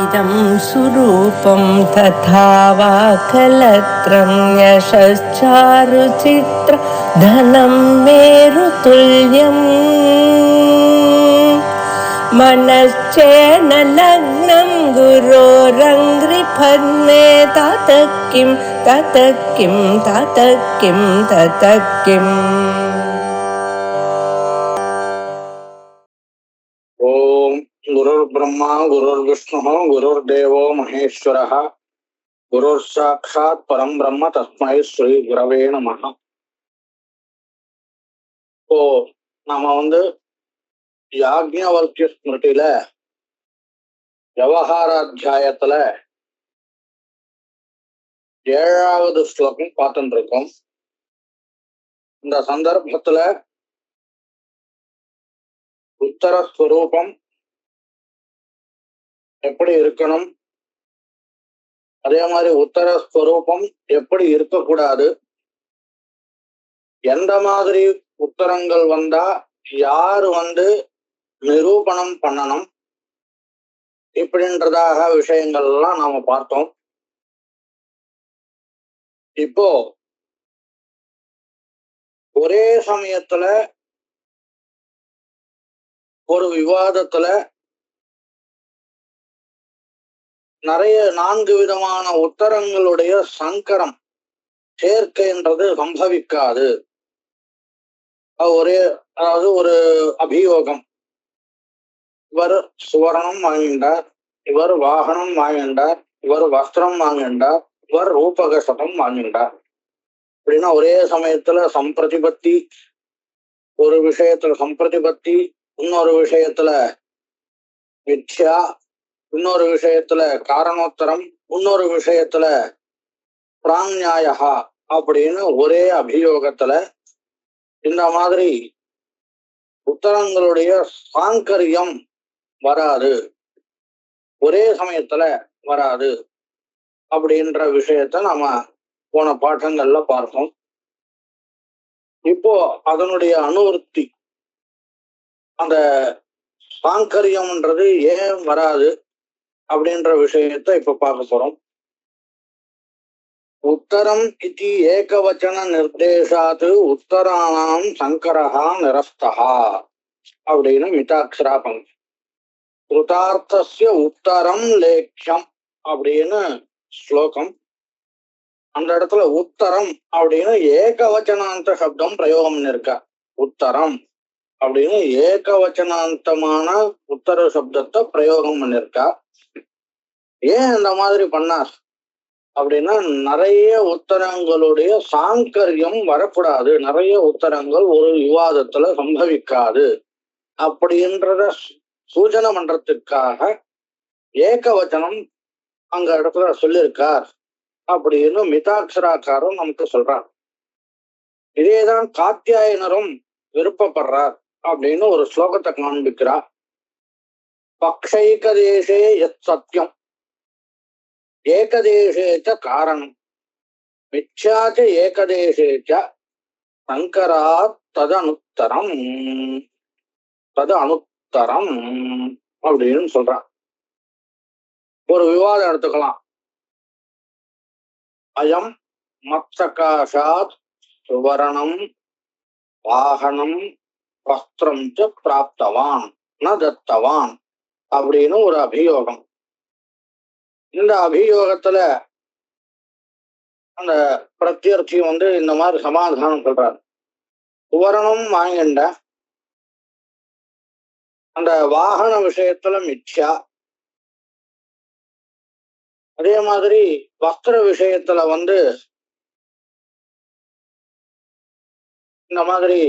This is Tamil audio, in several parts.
इदं सुरूपं तथा वा कलत्रं यशश्चारुचित्र धनं मेरुतुल्यम् मनश्चेन लग्नं गुरोरङ्घ्रिपद्मे ततः किं ततः किं ततः किं ततः किम् ओम गुरुर्ब्रह्मा गुरुर्विष्णु गुरुर्देवो महेश्वरः गुरुर्साक्षात् परम ब्रह्म तस्मै श्री गुरवे நமः. இப்போ நாம யாக்ஞவல்க்ய ஸ்மிருதியில விவகாராத்தியாயத்துல 7வது ஸ்லோகம் பார்த்துட்டு இருக்கோம். இந்த சந்தர்ப்பத்துல உத்தரஸ்வரூபம் எப்படி இருக்கணும், அதே மாதிரி உத்தரஸ்வரூபம் எப்படி இருக்கக்கூடாது, எந்த மாதிரி உத்தரங்கள் வந்தா யாரு நிரூபணம் பண்ணணும், இப்படின்றதாக விஷயங்கள் எல்லாம் நாம பார்த்தோம். இப்போ ஒரே சமயத்துல ஒரு விவாதத்துல நிறைய 4 விதமான உத்தரங்களுடைய சங்கரம் சேர்க்கைன்றது சம்பவிக்காது. அதாவது ஒரு அபியோகம், இவர் சுவர்ணம் வாங்கின்றார், இவர் வாகனம் வாங்கின்றார், இவர் வஸ்திரம் வாங்கின்றார், இவர் ரூபகசதம் வாங்கின்றார் அப்படின்னா ஒரே சமயத்துல சம்பிரதிபத்தி, ஒரு விஷயத்துல சம்பிரதிபத்தி, இன்னொரு விஷயத்துல மித்யா, இன்னொரு விஷயத்துல காரணோத்தரம், இன்னொரு விஷயத்துல பிராஞ்ஞாயா அப்படின்னு ஒரே அபியோகத்துல இந்த மாதிரி உத்தரங்களுடைய சாங்கரியம் வராது, ஒரே சமயத்துல வராது அப்படின்ற விஷயத்த நாம போன பாடங்கள்ல பார்த்தோம். இப்போ அதனுடைய அனுவர்த்தி, அந்த சாங்கரியம்ன்றது ஏன் வராது அப்படின்ற விஷயத்த இப்ப பார்க்க போறோம். உத்தரம் இதி ஏகவச்சன நிர்தேசாத்து உத்தராணாம் சங்கரஹா நிரஸ்தஹா அப்படின்னு மிதாட்சரா பங்கி. கிருதார்த்தஸ்ய உத்தரம் லேக்கியம் அப்படின்னு ஸ்லோகம். அந்த இடத்துல உத்தரம் அப்படின்னு ஏகவச்சனாந்த சப்தம் பிரயோகம் இருக்கா. உத்தரம் அப்படின்னு ஏகவச்சனாந்தமான உத்தர சப்தத்தை பிரயோகம் பண்ணிருக்கா. ஏன் இந்த மாதிரி பண்ணார் அப்படின்னா நிறைய உத்தரங்களுடைய சாங்கரியம் வரக்கூடாது, நிறைய உத்தரங்கள் ஒரு விவாதத்துல சம்பவிக்காது அப்படின்றத சூச்சனை பண்றதுக்காக ஏகவச்சனம் அங்க இடத்துல சொல்லியிருக்கார் அப்படின்னு மிதாட்சராக்காரரும் நமக்கு சொல்றார். இதேதான் காத்தியாயனரும் விருப்பப்படுறார் அப்படின்னு ஒரு ஸ்லோகத்தை காண்பிக்கிறார். பக்ஷைகதேசே யத் சத்யம் ஏகதேசேச்ச காரணம் மித்யாச்ச ஏகதேசேச்ச சங்கராத் ததனுத்தரம் அப்படின்னு சொல்றான். ஒரு விவாதம் எடுத்துக்கலாம். அயம் மத்சகாஷாத் சுவரணம் வாகனம் வஸ்திரம் ச பிராப்தவான் ந தத்தவான் அப்படின்னு ஒரு அபியோகம். இந்த அபியோகத்துல அந்த பிரத்யர்த்தி இந்த மாதிரி சமாதானம் சொல்றாரு. சுவரணம் வாங்கிண்ட, அந்த வாகன விஷயத்துல மித்யா, அதே மாதிரி வஸ்திர விஷயத்துல இந்த மாதிரி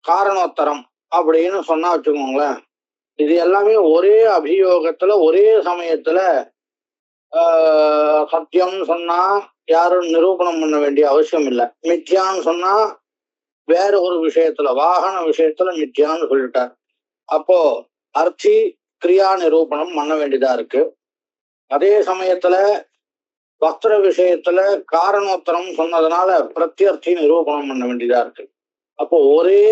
காரணோத்தரம் அப்படின்னு சொன்னா வச்சுக்கோங்களேன். இது எல்லாமே ஒரே அபியோகத்துல ஒரே சமயத்துல சத்தியம் சொன்னா யாரும் நிரூபணம் பண்ண வேண்டிய அவசியம் இல்லை. மித்யான்னு சொன்னா வேற ஒரு விஷயத்துல, வாகன விஷயத்துல மித்யான்னு சொல்லிட்டார். அப்போ அர்த்தி கிரியா நிரூபணம் பண்ண வேண்டியதா இருக்கு. அதே சமயத்துல வஸ்திர விஷயத்துல காரணோத்தரம் சொன்னதுனால பிரத்யர்த்தி நிரூபணம் பண்ண வேண்டியதா இருக்கு. அப்போ ஒரே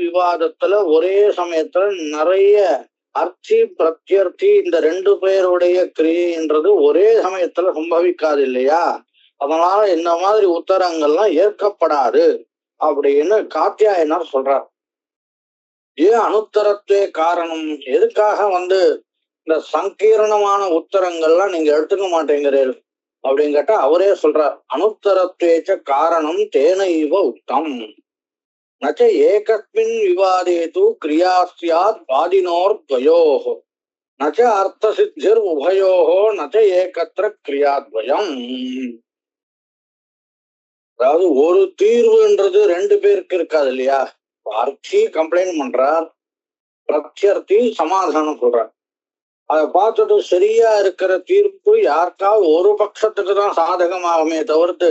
விவாதத்துல ஒரே சமயத்துல நிறைய அர்த்தி பிரத்யர்த்தி இந்த ரெண்டு பேருடைய கிரியைன்றது ஒரே சமயத்துல சம்பவிக்காது இல்லையா? அதனால இந்த மாதிரி உத்தரங்கள்லாம் ஏற்கப்படாது அப்படின்னு காத்தியாயனர் சொல்றார். ஏன் அனுத்தரத்துவே காரணம்? எதுக்காக இந்த சங்கீர்ணமான உத்தரங்கள்லாம் நீங்க எடுத்துக்க மாட்டேங்கிறீர்கள் அப்படின்னு கேட்டா அவரே சொல்றார், அனுத்தரத்துவேச்ச காரணம் தேன இவ உத்தம் நச்ச ஏகஸ்மின் விவாதேது கிரியா ஸ்யாத் வாதினோர் துவயோஹ நச்ச அர்த்த சித்திர் உபயோஹ நச்ச ஏகத்திர கிரியாத்வயம். அதாவது ஒரு தீர்வுன்றது ரெண்டு பேருக்கு இருக்காது இல்லையா? அர்த்தி கம்ப்ளைண்ட் பண்றார், பிரத்யர்த்தி சமாதானம் சொல்றார். அதை பார்த்துட்டு சரியா இருக்கிற தீர்ப்பு யாருக்காவது ஒரு பட்சத்துக்கு தான் சாதகமாகுமே தவிர்த்து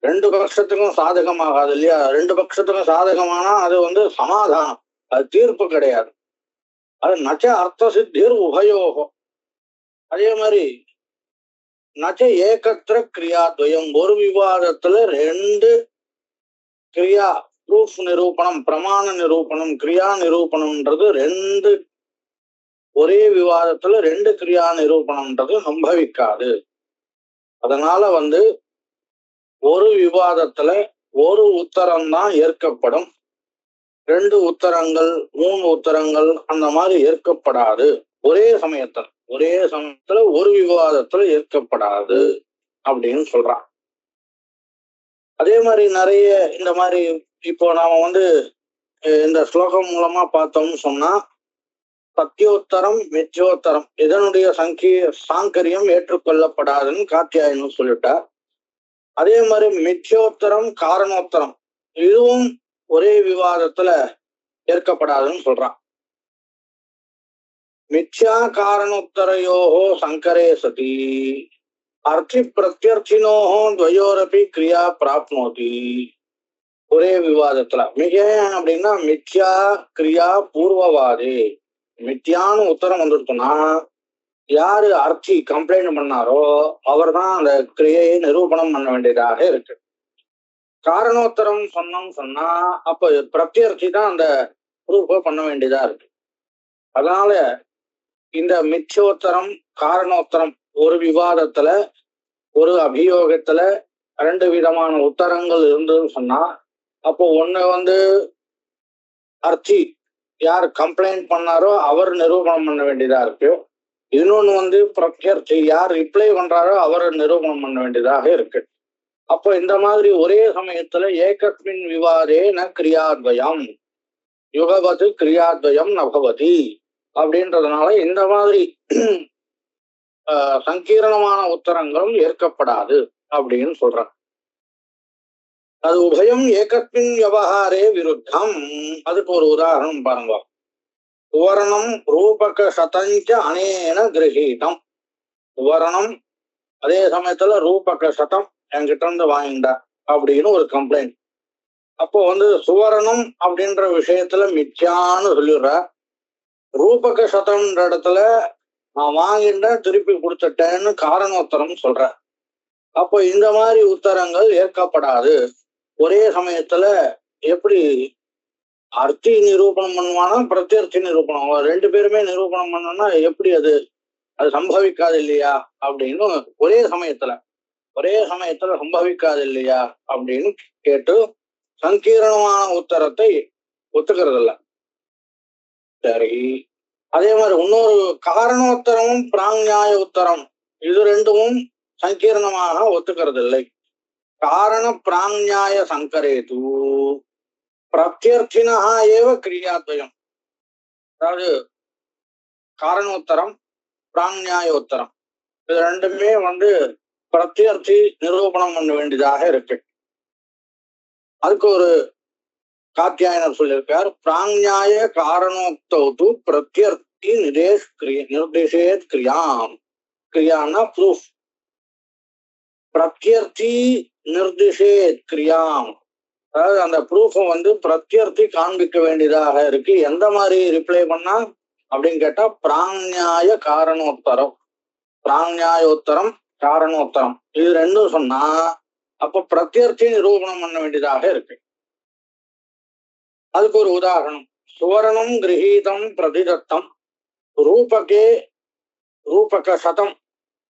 ரெண்டு பட்சத்துக்கும் சாதகமாகாது இல்லையா? ரெண்டு பட்சத்துக்கும் சாதகமானா அது சமாதானம், அது தீர்ப்பு கிடையாது. அது நச்ச அர்த்த சித்திர் உபயோகம். அதே மாதிரி நச்ச ஏகத்திர கிரியாத்வயம், ஒரு விவாதத்துல ரெண்டு கிரியா ப்ரூஃப் நிரூபணம், பிரமாண நிரூபணம், கிரியா நிரூபணம்ன்றது ரெண்டு ஒரே விவாதத்துல ரெண்டு கிரியா நிரூபணம்ன்றது சம்பவிக்காது. அதனால ஒரு விவாதத்துல ஒரு உத்தரம் தான் ஏற்கப்படும், ரெண்டு உத்தரங்கள் மூணு உத்தரங்கள் அந்த மாதிரி ஏற்கப்படாது. ஒரே சமயத்துல ஒரு விவாதத்துல ஏற்கப்படாது அப்படின்னு சொல்றான். அதே மாதிரி நிறைய இந்த மாதிரி இப்போ நாம இந்த ஸ்லோகம் மூலமா பார்த்தோம்னு சொன்னா சத்தியோத்தரம் மித்யோத்தரம் இதனுடைய சாங்கரியம் ஏற்றுக்கொள்ளப்படாதுன்னு காத்தியாயனும் சொல்லிட்டார். அதே மாதிரி மித்யோத்தரம் காரணோத்தரம் இதுவும் ஒரே விவாதத்துல ஏற்கப்படாதுன்னு சொல்றான். மித்யா காரணோத்தரையோஹோ சங்கரே சதி அர்த்தி பிரத்யர்த்தினோஹோ துவயோரபி கிரியா பிராப்னோதி. ஒரே விவாதத்துல மிக அப்படின்னா மித்யா கிரியா பூர்வவாதே, மித்யான்னு உத்தரம் வந்துருச்சுன்னா யாரு அர்த்தி கம்ப்ளைண்ட் பண்ணாரோ அவர் தான் அந்த கிரியையை நிரூபணம் பண்ண வேண்டியதாக இருக்கு. காரணோத்தரம் சொன்னா அப்ப பிரத்யர்த்தி தான் அந்த ப்ரூஃபை பண்ண வேண்டியதா இருக்கு. அதனால இந்த மித்யோத்தரம் காரணோத்தரம் ஒரு விவாதத்துல ஒரு அபியோகத்துல ரெண்டு விதமான உத்தரங்கள் இருந்ததுன்னு சொன்னா அப்போ ஒண்ணு அர்த்தி யார் கம்ப்ளைண்ட் பண்ணாரோ அவர் நிரூபணம் பண்ண வேண்டியதா இருக்கு. இன்னொன்னு பிரத்யர்த்தி யார் ரிப்ளை பண்றாரோ அவர் நிரூபணம் பண்ண வேண்டியதாக இருக்கு. அப்போ இந்த மாதிரி ஒரே சமயத்துல ஏகஸ்மின் விவாதே ந கிரியாத்வயம் யுகவது கிரியாத்வயம் நபவதி அப்படின்றதுனால இந்த மாதிரி சங்கீர்ணமான உத்தரங்களும் ஏற்கப்படாது அப்படின்னு சொல்றாங்க. அது உபயம் ஏகஸ்மின் விவகாரே விருத்தம். அதுக்கு ஒரு உதாரணம் பாருங்க. சுவர்ணம் ரூபக சதஞ்ச அனேன கிரகீதம். சுவர்ணம் அதே சமயத்துல ரூபக சதம் என்கிட்ட இருந்து வாங்கிட்டா அப்படின்னு ஒரு கம்ப்ளைண்ட். அப்போ சுவர்ணம் அப்படின்ற விஷயத்துல மித்யான்னு சொல்லிடுற, ரூபக சதம்ன்ற இடத்துல நான் வாங்கிட்டேன் திருப்பி கொடுத்துட்டேன்னு காரணோத்தரம் சொல்ற. அப்போ இந்த மாதிரி உத்தரங்கள் ஏற்கப்படாது. ஒரே சமயத்துல எப்படி அர்த்தி நிரூபணம் பண்ணுவானா பிரத்யர்த்தி நிரூபணம் ரெண்டு பேருமே நிரூபணம் பண்ணோம்னா எப்படி அது சம்பவிக்காது இல்லையா அப்படின்னு ஒரே சமயத்துல சம்பவிக்காது இல்லையா அப்படின்னு கேட்டு சங்கீர்ணமான உத்தரத்தை ஒத்துக்கிறது இல்ல. சரி, அதே மாதிரி இன்னொரு காரணோத்தரமும் பிராஞ்ஞாய உத்தரம் இது ரெண்டும் சங்கீர்ணமாக ஒத்துக்கிறது இல்லை. காரண பிராஞ்ஞாய சங்கரேது பிரத்யர்த்தினா ஏவ கிரியாத்வயம். அதாவது காரணோத்தரம் பிராஞ்ஞாய உத்தரம் இது ரெண்டுமே பிரத்யர்த்தி நிரூபணம் பண்ண வேண்டியதாக இருக்கு. அதுக்கு ஒரு காத்தியாயனர் சொல்லியிருக்கார், பிராஞ்ஞாய காரணோக்தௌது பிரத்யர்த்தி நிர்தேசேத் கிரியாம். கிரியான்னா ப்ரூஃப். பிரத்யர்த்தி நிர்தேசேத் கிரியாம், அதாவது அந்த ப்ரூஃபை பிரத்யர்த்தி காண்பிக்க வேண்டியதாக இருக்கு. எந்த மாதிரி ரிப்ளை பண்ணா அப்படின்னு கேட்டா பிராஞ்ஞாய காரணோத்தரம், பிராஞ்ஞாயோத்தரம் காரணோத்தரம் இது ரெண்டும் சொன்னா அப்ப பிரத்யர்த்தி நிரூபணம் பண்ண வேண்டியதாக இருக்கு. அதுக்கு ஒரு உதாரணம், சுவர்ணம் கிரகீதம் பிரதிதத்தம் ரூபகே ரூபக சதம்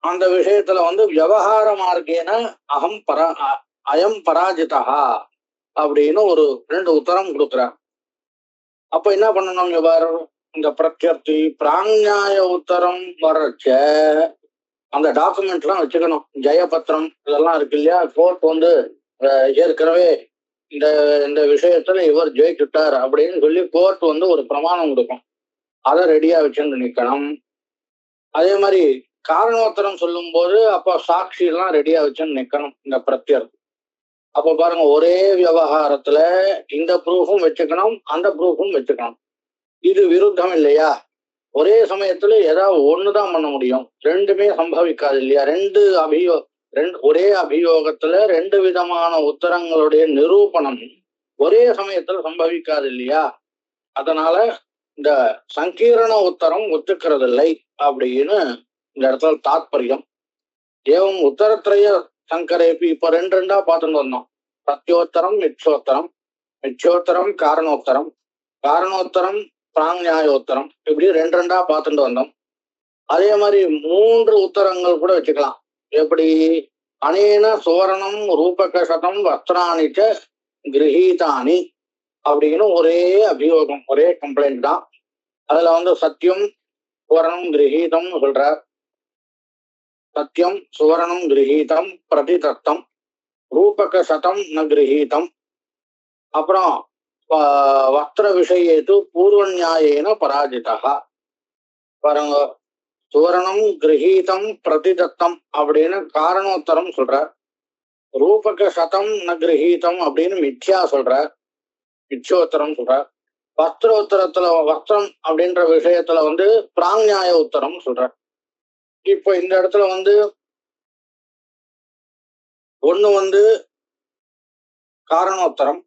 அந்த விஷயத்துல வந்து விவகார மார்க்கேன அயம் பராஜிதா அப்படின்னு ஒரு 2 உத்தரம் கொடுக்குறார். அப்ப என்ன பண்ணணும்? இந்த பிரத்யர்த்தி பிராஞ்ஞாய உத்தரம் வர்றச்ச அந்த டாக்குமெண்ட் எல்லாம் வச்சுக்கணும். ஜெயபத்திரம் இதெல்லாம் இருக்கு இல்லையா? கோர்ட் வந்து ஏற்கனவே இந்த இந்த விஷயத்துல இவர் ஜெயிச்சுட்டார் அப்படின்னு சொல்லி கோர்ட் வந்து ஒரு பிரமாணம் கொடுக்கும். அதை ரெடியா வச்சுட்டு நிக்கணும். அதே மாதிரி காரணோத்தரம் சொல்லும் போது அப்ப சாட்சி எல்லாம் ரெடியா வச்சுன்னு நிக்கணும். இந்த பிரத்யர்த்தி அப்ப பாருங்க, ஒரே விவகாரத்துல இந்த ப்ரூஃபும் வச்சுக்கணும், அந்த ப்ரூஃபும் வச்சுக்கணும். இது விருத்தம் இல்லையா? ஒரே சமயத்துல ஏதாவது ஒண்ணுதான் பண்ண முடியும், ரெண்டுமே சம்பவிக்காது இல்லையா? ஒரே அபியோகத்துல 2 விதமான உத்தரங்களுடைய நிரூபணம் ஒரே சமயத்துல சம்பவிக்காது இல்லையா? அதனால இந்த சங்கீரண உத்தரம் ஒத்துக்கிறது இல்லை அப்படின்னு இந்த இடத்துல தாத்பரியம். ஏவம் உத்தரத்திரைய சங்கரேபி இப்ப 2 பார்த்துட்டு வந்தோம். சத்தியோத்தரம், மிச்சோத்தரம், மிச்சோத்தரம் காரணோத்தரம், காரணோத்தரம் பிராஞ்ஞாயோத்தரம், இப்படி 2 பார்த்துட்டு வந்தோம். அதே மாதிரி 3 உத்தரங்கள் கூட வச்சுக்கலாம். எப்படி? அனேன சுவரணம் ரூபக சதம் வஸ்திராணிச்ச கிரகீதானி அப்படின்னு ஒரே அபியோகம், ஒரே கம்ப்ளைண்ட் தான். அதுல வந்து சத்தியம் சுவரணம் கிரகீதம்னு சொல்றார். சத்தியம் சுவரணம் கிரகீதம் பிரதிதத்தம் ரூபக சதம் ந கிரகீதம். அப்புறம் வஸ்திர விஷயேது பூர்வ நியாயேன பராஜிதா. பாருங்க, சுவரணம் கிரகீதம் பிரதிதத்தம் அப்படின்னு காரணோத்தரம் சொல்றார். ரூபக சதம் ந கிரகீதம் அப்படின்னு மித்யா சொல்றார், மிச்சோத்தரம் சொல்றார். வஸ்திரோத்தரத்துல வஸ்திரம் அப்படின்ற விஷயத்துல வந்து பிராஞ்ஞாய உத்தரம் சொல்றார். இப்போ இந்த இடத்துல வந்து ஒண்ணு வந்து காரணோத்தரம்,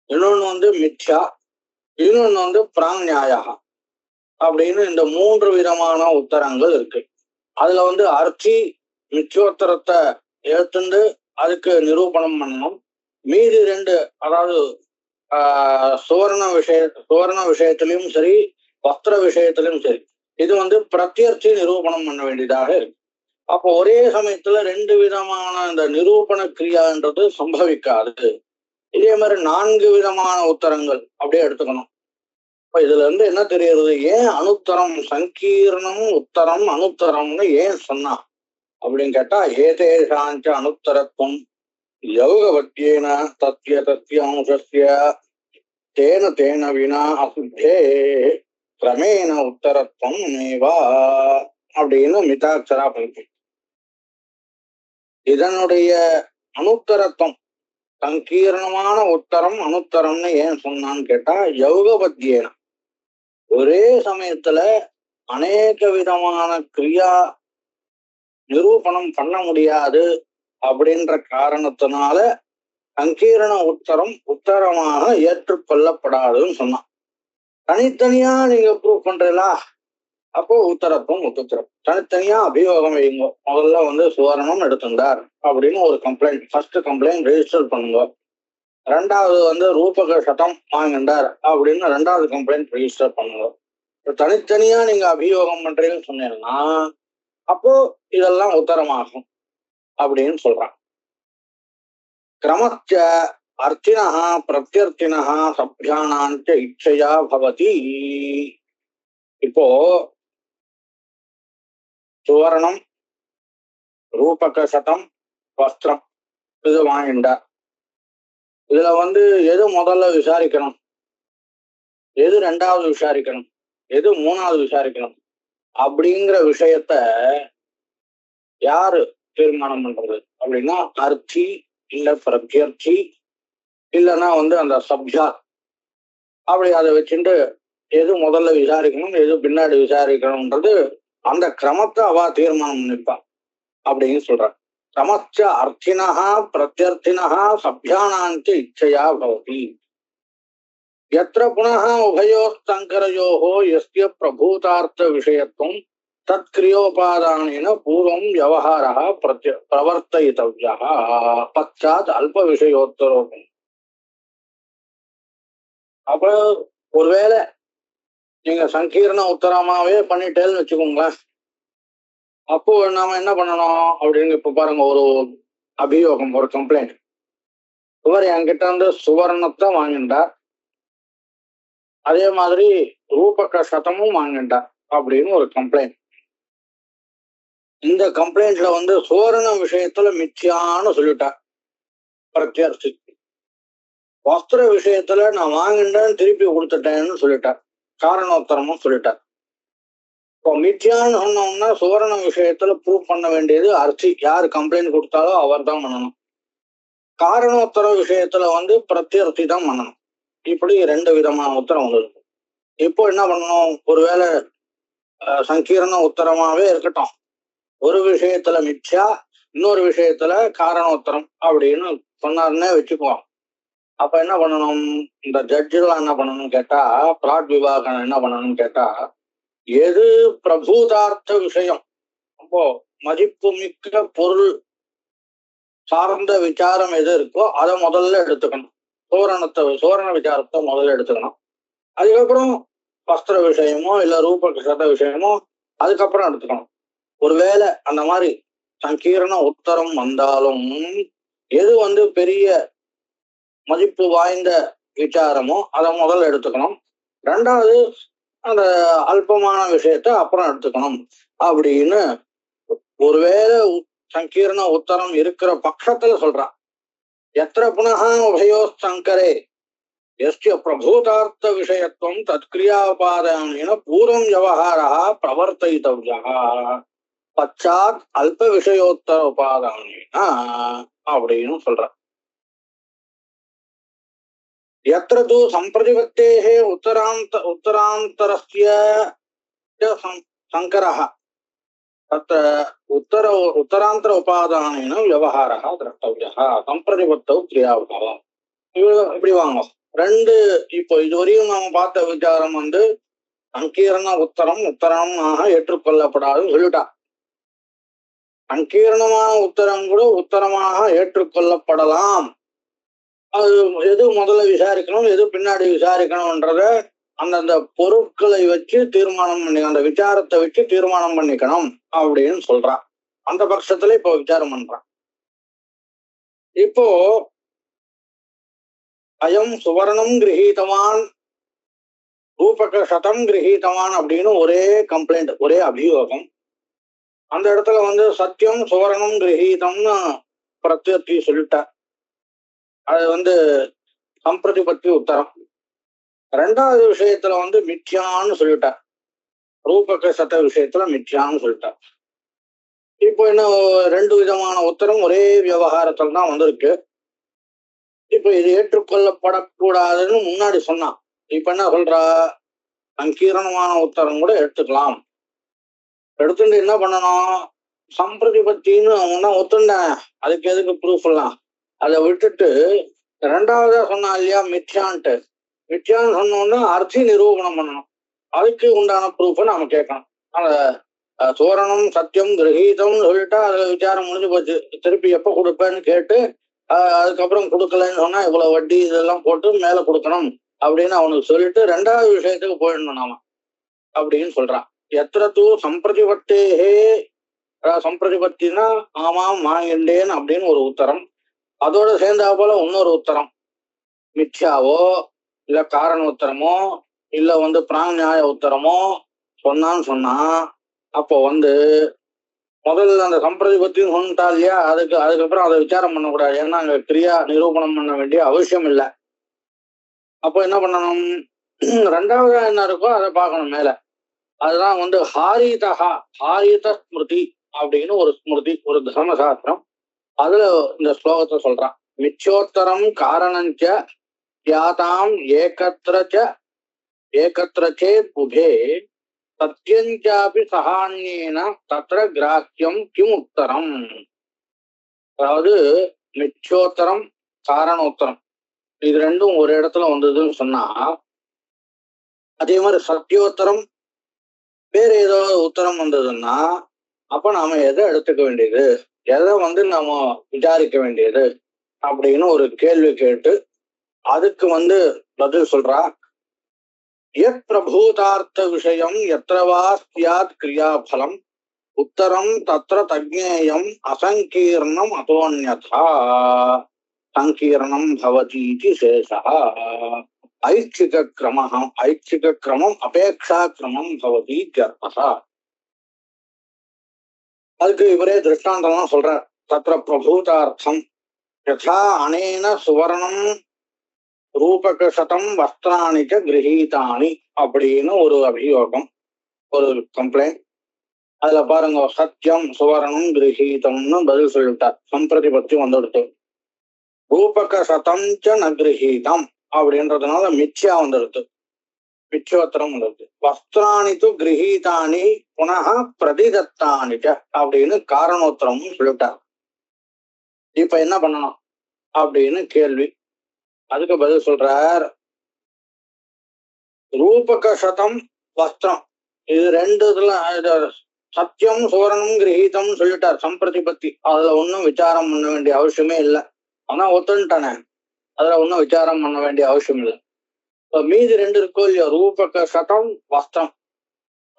இன்னொன்னு வந்து மித்யா, இன்னொன்னு வந்து பிராஞ்ஞாயா அப்படின்னு இந்த 3 விதமான உத்தரங்கள் இருக்கு. அதுல வந்து அர்த்தி மிச்சோத்தரத்தை ஏத்துண்டு அதுக்கு நிரூபணம் பண்ணணும். மீதி 2, அதாவது சுவர்ண விஷயத்திலையும் சரி வஸ்திர விஷயத்திலையும் சரி, இது வந்து பிரத்யர்த்தி நிரூபணம் பண்ண வேண்டியதாக இருக்கு. அப்போ ஒரே சமயத்துல 2 விதமான இந்த நிரூபண கிரியான்றது சம்பவிக்காது. இதே மாதிரி 4 விதமான உத்தரங்கள் அப்படியே எடுத்துக்கணும். இப்ப இதுல இருந்து என்ன தெரியுது? ஏன் அனுத்தரம், சங்கீர்ணம் உத்தரம் அனுத்தரம்னு ஏன் சொன்னா அப்படின்னு கேட்டா, ஏதேஷாஞ்ச அனுத்தரத்துவம் யௌகவத்தியேன தத்ய தத்யம்சஸ்ய தேன தேன வினா அசுத்தே கிரமேண உத்தரத்துவம் மேவா அப்படின்னு மிதாட்சரா பங்கி. இதனுடைய அனுத்தரத்துவம், சங்கீர்ணமான உத்தரம் அனுத்தரம்னு ஏன் சொன்னான்னு கேட்டா, யௌகபத்தியேன ஒரே சமயத்துல அநேக விதமான கிரியா நிரூபணம் பண்ண முடியாது அப்படின்ற காரணத்தினால சங்கீரண உத்தரம் உத்தரமாக ஏற்றுக்கொள்ளப்படாதுன்னு சொன்னான். தனித்தனியா நீங்க ப்ரூவ் பண்றீங்களா, அப்போ உத்தரத்துவம் உத்தரம். தனித்தனியா அபியோகம் வைங்க. முதல்ல வந்து சுவரணம் எடுத்துட்டார் அப்படின்னு ஒரு கம்ப்ளைண்ட், ஃபர்ஸ்ட் கம்ப்ளைண்ட் ரெஜிஸ்டர் பண்ணுங்க. 2வது வந்து ரூபக சதம் வாங்கிண்டார் அப்படின்னு 2வது கம்ப்ளைண்ட் ரெஜிஸ்டர் பண்ணுங்க. தனித்தனியா நீங்க அபியோகம் பண்றீங்கன்னு சொன்னீங்கன்னா அப்போ இதெல்லாம் உத்தரமாகும் அப்படின்னு சொல்றான். கிரமச்ச அர்த்தினஹ பிரத்யர்த்தினஹ சப்யானாஞ்ச இச்சையா பவதி. இப்போ சுவரணம் ரூபக சதம் வஸ்திரம் இது வாங்கிண்டார். இதுல வந்து எது முதல்ல விசாரிக்கணும், எது 2வது விசாரிக்கணும், எது 3வது விசாரிக்கணும் அப்படிங்கிற விஷயத்த யாரு தீர்மானம் பண்றது அப்படின்னா, அர்த்தி இல்ல பிரத்யர்த்தி இல்லைன்னா வந்து அந்த சப்யா. அப்படி அதை வச்சுட்டு எது முதல்ல விசாரிக்கணும் எது பின்னாடி விசாரிக்கணும்ன்றது அந்த கிரமத்தை அவ தீர்மானம் பண்ணிப்பா அப்படின்னு சொல்ற. கிரமச்ச அர்த்தினஹா பிரத்யர்த்தினஹா சப்யானாஞ்ச இச்சையா பவதி. यत्र पुनः उभयोस्तंकरयोः यस्य प्रभूतार्थ विषयत्वं तत्क्रियोपादानेन पूर्वं व्यवहारः प्रवर्तयितव्यः पश्चात् अल्प विषयोत्तरोपम्. அப்ப ஒருவேளை நீங்க சங்கீர்ண உத்தரமாவே பண்ணிட்டேன்னு வச்சுக்கோங்களேன். அப்போ நாம என்ன பண்ணணும் அப்படின்னு இப்ப பாருங்க, ஒரு அபியோகம், ஒரு கம்ப்ளைண்ட். இவர் என்கிட்ட வந்து சுவர்ணத்தை வாங்கிட்டார், அதே மாதிரி ரூபக சதமும் வாங்கிட்டார் அப்படின்னு ஒரு கம்ப்ளைண்ட். இந்த கம்ப்ளைண்ட்ல வந்து சுவர்ண விஷயத்துல மிச்சியான்னு சொல்லிட்டார் பிரத்யர்த்தி. வஸ்திர விஷயத்துல நான் வாங்கிட்டேன்னு திருப்பி கொடுத்துட்டேன்னு சொல்லிட்டார், காரணோத்தரமும் சொல்லிட்டார். இப்போ மித்தியான்னு சொன்னோம்னா சுவர்ண விஷயத்துல ப்ரூவ் பண்ண வேண்டியது அர்த்தி, யாரு கம்ப்ளைண்ட் கொடுத்தாலோ அவர் தான் பண்ணணும். காரணோத்தர விஷயத்துல வந்து பிரத்யர்த்தி தான் பண்ணணும். இப்படி ரெண்டு விதமான உத்தரம் வந்து இருக்கு. இப்போ என்ன பண்ணணும், ஒருவேளை சங்கீர்ண உத்தரமாவே இருக்கட்டும், ஒரு விஷயத்துல மித்யா, இன்னொரு விஷயத்துல காரணோத்தரம் அப்படின்னு சொன்னாருன்னே வச்சுக்குவோம். அப்ப என்ன பண்ணணும், இந்த ஜட்ஜெல்லாம் என்ன பண்ணணும்னு கேட்டா, பிராட் விபாகம் என்ன பண்ணணும்னு கேட்டா, எது பிரபூதார்த்த விஷயம், அப்போ மதிப்பு மிக்க பொருள் சார்ந்த விசாரம் எது இருக்கோ அதை முதல்ல எடுத்துக்கணும். சுவரண விசாரத்தை முதல்ல எடுத்துக்கணும். அதுக்கப்புறம் வஸ்திர விஷயமோ இல்ல ரூப சத விஷயமோ அதுக்கப்புறம் எடுத்துக்கணும். ஒருவேளை அந்த மாதிரி சங்கீர்ண உத்தரம் வந்தாலும் எது வந்து பெரிய மதிப்பு வாய்ந்த விசாரமோ அதை முதல்ல எடுத்துக்கணும். ரெண்டாவது அந்த அல்பமான விஷயத்த அப்புறம் எடுத்துக்கணும் அப்படின்னு ஒருவேளை சங்கீர்ண உத்தரம் இருக்கிற பட்சத்துல சொல்றான். எத்திர புனः உபயோ சங்கரே எஸ்ய பிரபூதார்த்த விஷயத்துவம் தத்கிரியாபாதானேன பூர்வம் விவகாரா பிரவர்த்தித்தவ்யா பச்சாத் அல்ப விஷயோத்தர உபாதானேன அப்படின்னு சொல்ற. எத்திர தூ சம்பிரதிபத்தேஹ உத்தராந்தரஸ்ய சங்கரः தத்ர உத்தராந்தர உபாதானேன விவகாரः திரஷ்டவ்யः சம்பிரதிபத்தௌ கிரியாபாவம். இப்படி வாங்க ரெண்டு. இப்போ இதுவரையும் நாம பார்த்த விசாரம் வந்து சங்கீர்ண உத்தரமாக ஏற்றுக்கொள்ளப்படாதுன்னு சொல்லிட்டா. சங்கீர்ணமான உத்தரம் கூட உத்தரமாக ஏற்றுக்கொள்ளப்படலாம். அது எது முதல்ல விசாரிக்கணும் எது பின்னாடி விசாரிக்கணும்ன்றத அந்தந்த பொருட்களை வச்சு தீர்மானம் பண்ணி, அந்த விசாரத்தை வச்சு தீர்மானம் பண்ணிக்கணும் அப்படின்னு சொல்றான். அந்த பட்சத்துல இப்போ விசாரம் பண்றான். இப்போ அயம் சுவர்ணம் கிரகீதவான் ரூபக சதம் கிரகீதவான் அப்படின்னு ஒரே கம்ப்ளைண்ட், ஒரே அபியோகம். அந்த இடத்துல வந்து சத்தியம் சுவர்ணம் கிரகீதம்னு பிரத்யர்த்தி சொல்லிட்ட. அது வந்து சம்பிரதிபத்தி உத்தரம். ரெண்டாவது விஷயத்துல வந்து மித்யான்னு சொல்லிட்ட, ரூபக சத விஷயத்துல மித்யான்னு சொல்லிட்ட. இப்போ என்ன, ரெண்டு விதமான உத்தரம் ஒரே விவகாரத்துல தான் வந்திருக்கு. இப்ப இது ஏற்றுக்கொள்ளப்படக்கூடாதுன்னு முன்னாடி சொன்னான். இப்ப என்ன சொல்றா, சங்கீர்ணமான உத்தரம் கூட எடுத்துக்கலாம். எடுத்துட்டு என்ன பண்ணணும், சம்பிரதிபத்தின்னு ஒன்னா ஒத்துண்டேன், அதுக்கு எதுக்கு ப்ரூஃப் எல்லாம், அதை விட்டுட்டு ரெண்டாவதா சொன்னா இல்லையா மித்யான்ட்டு, மித்யான்னு சொன்னோம்னா அர்த்தி நிரூபணம் பண்ணணும். அதுக்கு உண்டான ப்ரூஃபை நாம கேட்கணும். அந்த சுவரணம் சத்தியம் கிரகீதம்னு சொல்லிட்டா அதுல விசாரம் முடிஞ்சு போச்சு. திருப்பி எப்ப கொடுப்பேன்னு கேட்டு அதுக்கப்புறம் கொடுக்கலன்னு சொன்னா இவ்வளவு வட்டி இதெல்லாம் போட்டு மேல கொடுக்கணும் அப்படின்னு அவனுக்கு சொல்லிட்டு ரெண்டாவது விஷயத்துக்கு போயிடணும் நாம அப்படின்னு சொல்றான். எத்திர தூ சம்பிரதிபத்தேஹே, சம்பிரதிபத்தினா ஆமாம் வாங்கிண்டேன் அப்படின்னு ஒரு உத்தரம், அதோட சேர்ந்தா போல இன்னொரு உத்தரம் மித்யாவோ இல்ல காரண உத்தரமோ இல்ல வந்து பிராஞாய உத்தரமோ சொன்னான்னு சொன்னா, அப்போ வந்து முதல்ல அந்த சம்பிரதிபத்தின்னு சொன்னிட்டா இல்லையா, அதுக்கப்புறம் அதை விசாரம் பண்ணக்கூடாது. ஏன்னா அங்க கிரியா நிரூபணம் பண்ண வேண்டிய அவசியம் இல்லை. அப்போ என்ன பண்ணணும், ரெண்டாவது என்ன இருக்கோ அதை பார்க்கணும் மேல. அதுதான் வந்து ஹாரித ஸ்மிருதி அப்படின்னு ஒரு ஸ்மிருதி, ஒரு தர்மசாஸ்திரம். அதுல இந்த ஸ்லோகத்தை சொல்றான். மிச்சோத்தரம் காரணஞ்ச தியாதாம் ஏகத்ர சேத் உபே சத்யஞ்சாபி சகான்யேன தத்ர கிராஹ்யம் கிம் உத்தரம். அதாவது மிச்சோத்தரம் காரணோத்தரம் இது ரெண்டும் ஒரு இடத்துல வந்ததுன்னு சொன்னா, அதே மாதிரி சத்தியோத்தரம் வேற ஏதோ உத்தரம் வந்ததுன்னா அப்ப நாம எதை எடுத்துக்க வேண்டியது, எதை வந்து நாம விசாரிக்க வேண்டியது அப்படின்னு ஒரு கேள்வி கேட்டு அதுக்கு வந்து பதில் சொல்றா. யத் பிரபூதார்த்த விஷயம் எத்திர வா ஸ்யாத் கிரியாபலம் உத்தரம் தத்ர தஜ்ஞேயம் அசங்கீர்ணம் அதோன்யதா சங்கீர்ணம் பவதீதி சேஷः. ஐச்சிக கிரமம் அபேக்ஷா கிரமம் பவதி இத்யர்த்தः. அதுக்கு இவரே திருஷ்டாந்தம் சொல்றார். தத்ர பிரபூதார்த்தம் யதா அனேன சுவர்ணம் ரூபகசதம் வஸ்திராணிச்ச கிரகீதானி அப்படின்னு ஒரு அபியோகம், ஒரு கம்ப்ளைண்ட். அதுல பாருங்க, சத்தியம் சுவர்ணம் கிரகீதம்னு பதில் சொல்லிட்டார். சம்பிரதிபத்தி வந்துடுத்து. ரூபகசதம் ச ந கிரகீதம் அப்படின்றதுனால மித்யா வந்துடுது, மிச்சோத்திரம் வந்துடுது. வஸ்திராணி து கிரகீதானி புனः பிரதிதத்தானி ச அப்படின்னு காரணோத்திரமும் சொல்லிட்டார். இப்ப என்ன பண்ணணும் அப்படின்னு கேள்வி. அதுக்கு பதில் சொல்றார், ரூபகசதம் வஸ்திரம் இது ரெண்டு இதுல சத்தியம் சுவரணம் கிரகீதம் சொல்லிட்டார் சம்பிரதிபத்தி. அதுல ஒன்னும் விசாரம் பண்ண வேண்டிய அவசியமே இல்லை. ஆனா ஒத்துன்ட்டானே, அதுல ஒன்னும் விசாரம் பண்ண வேண்டிய அவசியம் இல்லை. மீதி ரெண்டு இருக்கோ இல்லையோ, ரூபகசதம் வஸ்திரம்,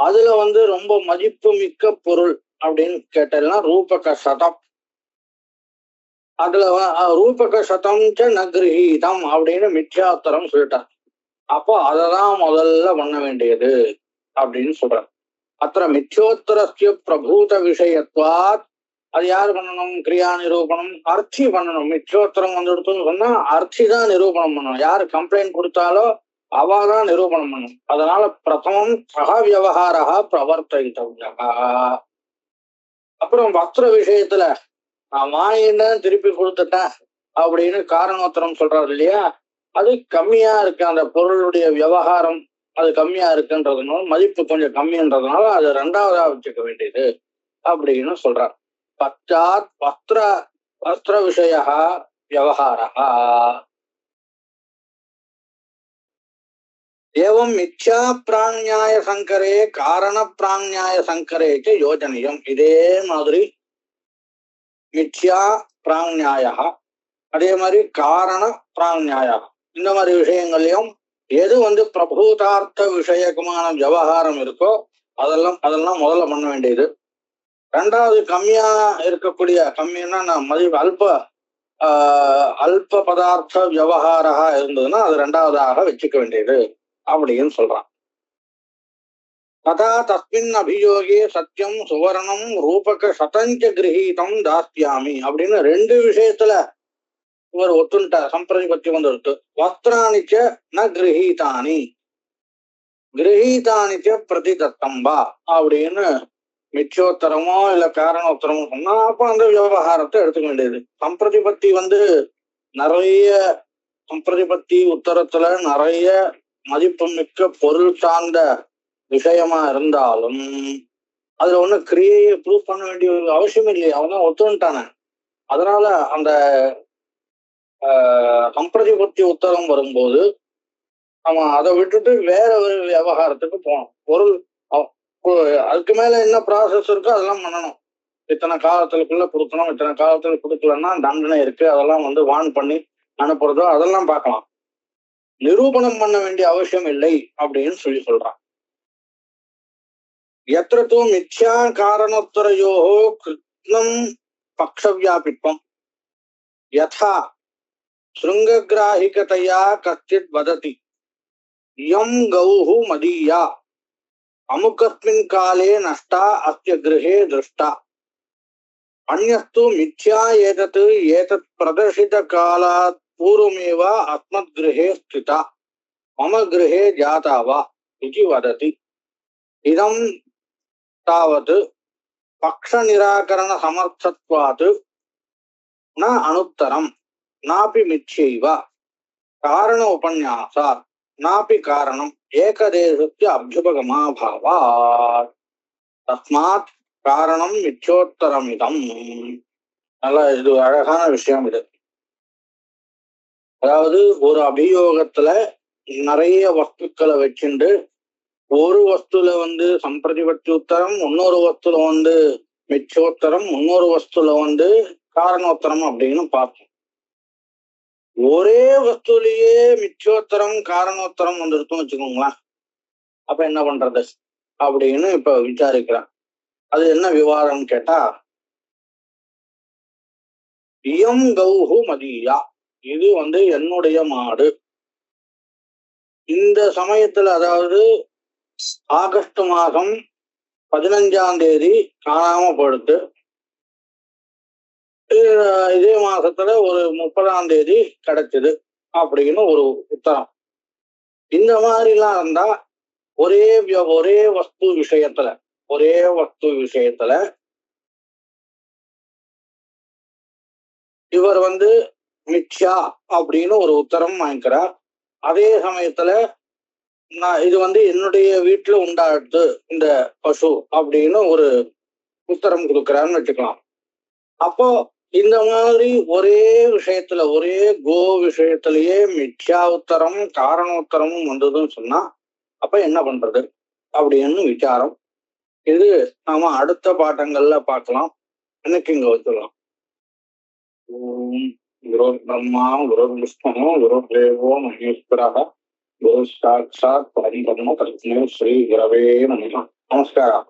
அதுல ரொம்ப மதிப்பு மிக்க பொருள் அப்படின்னு கேட்டேன்னா ரூபகசதம். அதுல ரூபகசதம் ச ந கிரகீதம் அப்படின்னு மித்யாத்தரம் சொல்லிட்டார். அப்போ அததான் முதல்ல பண்ண வேண்டியது அப்படின்னு சொல்றார். அத்த மித்யோத்தரஸ்ய பிரபூத விஷயத்வாத். அது யாரு பண்ணணும்? கிரியா நிரூபணம் அர்த்தி பண்ணணும். மித்யோத்தரம் வந்துடுத்துன்னு சொன்னா அர்த்தி தான் நிரூபணம் பண்ணணும். யாரு கம்ப்ளைண்ட் கொடுத்தாலோ அவாதான் நிரூபணம் பண்ணணும். அதனால பிரதமம் சக வியவஹாரா பிரவர்த்தித்தவ்யா. அப்புறம் வஸ்திர விஷயத்துல நான் வாங்கிட்டேன் திருப்பி கொடுத்துட்டேன் அப்படின்னு காரணோத்தரம் சொல்றாரு இல்லையா, அது கம்மியா இருக்கு, அந்த பொருளுடைய விவகாரம் அது கம்மியா இருக்குன்றதுனால, மதிப்பு கொஞ்சம் கம்மின்றதுனால அது ரெண்டாவதா வச்சுக்க வேண்டியது அப்படின்னு சொல்றார். பச்சாத் வஸ்திர விஷய விவகாரா. ஏவம் மித்யா பிராண்யாய சங்கரே காரண பிராண்யாய சங்கரே யோஜனியம். இதே மாதிரி மித்யா பிராண்யாய, அதே மாதிரி காரண பிராண்யாய, இந்த மாதிரி விஷயங்கள்லயும் எது பிரபூதார்த்த விஷயக்குமான விவகாரம் இருக்கோ அதெல்லாம் முதல்ல பண்ண வேண்டியது. ரெண்டாவது கம்மியா இருக்கக்கூடிய, கம்மின்னா அல்ப பதார்த்த விவகாரா இருந்ததுன்னா அது ரெண்டாவதாக வச்சுக்க வேண்டியது அப்படின்னு சொல்றான். ததா தஸ்மின் அபியோகே சத்தியம் சுவர்ணம் ரூபக சதஞ்ச கிரகீதம் தாஸ்யாமி அப்படின்னு ரெண்டு விஷயத்துல இவர் ஒத்துண்டார். சம்பிரதிபத்தி வந்துருக்கு. வஸ்திராணிச்ச ந கிரகீதானி கிரகீதானிச்ச பிரதிதத்தம்பா அப்படின்னு மிச்சோத்தரமோ இல்ல காரணோத்தரமோ சொன்னா அப்ப அந்த விவகாரத்தை எடுத்துக்க வேண்டியது. சம்பிரதிபத்தி நிறைய சம்பிரதிபத்தி உத்தரத்துல நிறைய மதிப்புமிக்க பொருள் சார்ந்த விஷயமா இருந்தாலும் அதுல ஒண்ணு கிரியையை ப்ரூவ் பண்ண வேண்டிய ஒரு அவசியம் இல்லையே, அவன் ஒத்துட்டானே. அதனால அந்த சம்பிரதிபத்தி உத்தரம் வரும்போது நம்ம அதை விட்டுட்டு வேற ஒரு விவகாரத்துக்கு போகணும். பொருள் அதுக்கு மேல என்ன ப்ராசஸ் இருக்கோ அதெல்லாம் பண்ணணும். இத்தனை காலத்துக்குள்ள கொடுக்கணும், இத்தனை காலத்துல கொடுக்கலன்னா தண்டனை இருக்கு, அதெல்லாம் வான் பண்ணி அனுப்புறதோ அதெல்லாம் பார்க்கலாம். நிரூபணம் பண்ண வேண்டிய அவசியம் இல்லை அப்படின்னு சொல்றான். எத்திர தூ மித்யா காரணோத்தரையோ கிருத்னம் பக்ஷவியாபித்வம் யதா ஸ்ருங்ககிராஹிகதையா கச்சித் வததி யம் கௌஹு மதீயா அமுகஸ்மின் காலே நஷ்டா அஸ்ய கிருஹே திருஷ்டா அன்யஸ்து மித்யா ஏதத் பிரதர்ஷித காலாத் பூர்வமேவ அஸ்மத் கிருஹே ஸ்திதா மம கிருஹே ஜாதா வா இதி வததி. இதம் தாவது பக்ஷ நிராகரண சமர்த்தத்வாத் ந அனுத்தரம் நாபி மித்யைவ காரண உபன்யாசாத் நாபி காரணம் ஏகதேசஸ்ய அபியுபகமாபாவாத் தஸ்மாத் காரணம் மித்யோத்தரமிதம். நல்ல இது அழகான விஷயம் இது. அதாவது ஒரு அபியோகத்துல நிறைய வஸ்துக்களை வச்சுண்டு ஒரு வஸ்துல சம்பிரதிபத்தி உத்தரம், இன்னொரு வஸ்துல மிச்சோத்தரம், இன்னொரு வஸ்துல காரணோத்தரம் அப்படின்னு பார்ப்போம். ஒரே வஸ்துலயே மிச்சோத்தரம் காரணோத்தரம் வந்துருக்குன்னு வச்சுக்கோங்களேன். அப்ப என்ன பண்றது அப்படின்னு இப்ப விசாரிக்கிறான். அது என்ன விவாதம் கேட்டா, இயம் கௌஹு மதியா, இது என்னுடைய மாடு. இந்த சமயத்துல, அதாவது ஆகஸ்ட் மாதம் 15ஆம் தேதி காணாம போயிடுத்து. இதே மாசத்துல ஒரு 30ஆம் தேதி கிடைச்சது அப்படின்னு ஒரு உத்தரம். இந்த மாதிரி எல்லாம் இருந்தா ஒரே வஸ்து விஷயத்துல இவர் மித்யா அப்படின்னு ஒரு உத்தரம் வாங்கிக்கிறார். அதே சமயத்துல நான் இது என்னுடைய வீட்டுல உண்டாடுது இந்த பசு அப்படின்னு ஒரு உத்தரம் கொடுக்கிறான்னு வச்சுக்கலாம். அப்போ இந்த மாதிரி ஒரே விஷயத்துல, ஒரே கோ விஷயத்திலேயே மித்யா உத்தரமும் காரண உத்தரமும் வந்ததுன்னு சொன்னா அப்ப என்ன பண்றது அப்படின்னு விசாரம். இது நாம அடுத்த பாட்டங்கள்ல பார்க்கலாம். எனக்கு இங்க வச்சுக்கலாம். ஓம் குரு பிரம்மா குரு விஷ்ணு குரு தேவோ மகேஸ்வரः குரு சாட்சாத் பரபிரம்ம தஸ்மை ஸ்ரீ குரவே நமः. நமஸ்காரம்.